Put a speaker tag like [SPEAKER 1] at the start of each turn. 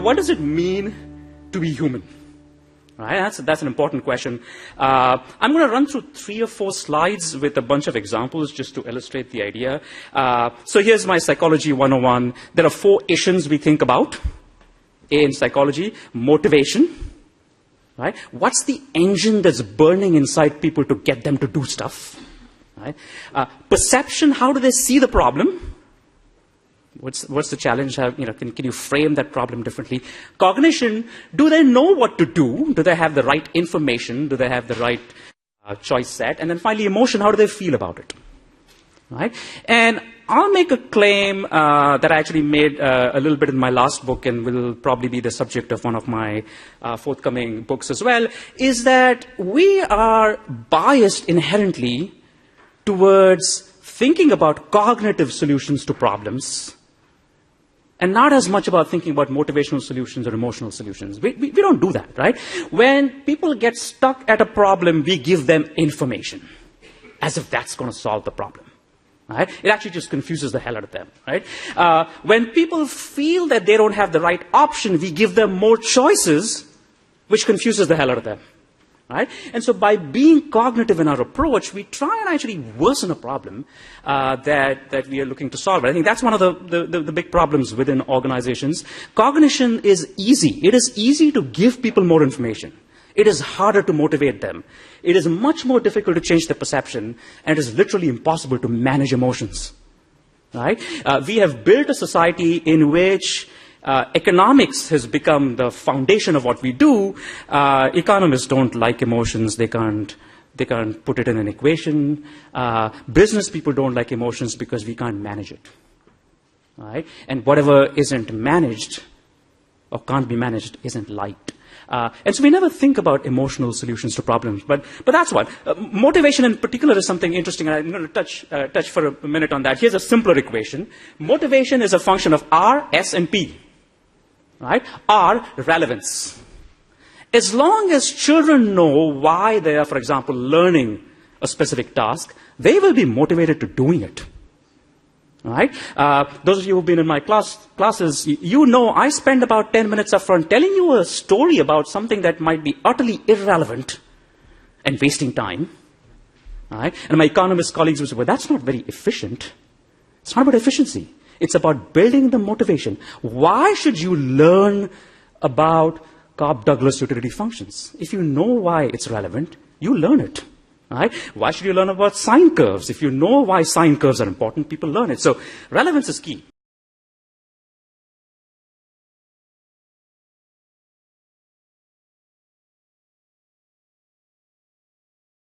[SPEAKER 1] what does it mean to be human? Right? That's an important question. I'm going to run through 3 or 4 slides with a bunch of examples just to illustrate the idea. So here's my psychology 101. There are 4 issues we think about in psychology. Motivation. Right? What's the engine that's burning inside people to get them to do stuff? Right? Perception, how do they see the problem? What's the challenge? Can you frame that problem differently? Cognition, do they know what to do? Do they have the right information? Do they have the right choice set? And then finally, emotion, how do they feel about it? Right? And I'll make a claim that I actually made a little bit in my last book and will probably be the subject of one of my forthcoming books as well, is that we are biased inherently towards thinking about cognitive solutions to problems and not as much about thinking about motivational solutions or emotional solutions. We don't do that, right? When people get stuck at a problem, we give them information as if that's going to solve the problem. Right? It actually just confuses the hell out of them. Right? When people feel that they don't have the right option, we give them more choices, which confuses the hell out of them. Right? And so by being cognitive in our approach, we try and actually worsen a problem that we are looking to solve. I think that's one of the big problems within organizations. Cognition is easy. It is easy to give people more information. It is harder to motivate them. It is much more difficult to change their perception, and it is literally impossible to manage emotions. Right? We have built a society in which economics has become the foundation of what we do. Economists don't like emotions. They can't put it in an equation. Business people don't like emotions because we can't manage it. Right? And whatever isn't managed or can't be managed isn't liked. And so we never think about emotional solutions to problems. But that's what. Motivation in particular is something interesting, and I'm going to touch for a minute on that. Here's a simpler equation. Motivation is a function of R, S, and P. Right? R, relevance. As long as children know why they are, for example, learning a specific task, they will be motivated to doing it. Right? Those of you who've been in my classes, you know I spend about 10 minutes up front telling you a story about something that might be utterly irrelevant and wasting time. Right? And my economist colleagues would say, well, that's not very efficient. It's not about efficiency. It's about building the motivation. Why should you learn about Cobb-Douglas utility functions? If you know why it's relevant, you learn it. Right? Why should you learn about sine curves? If you know why sine curves are important, people learn it. So relevance is key.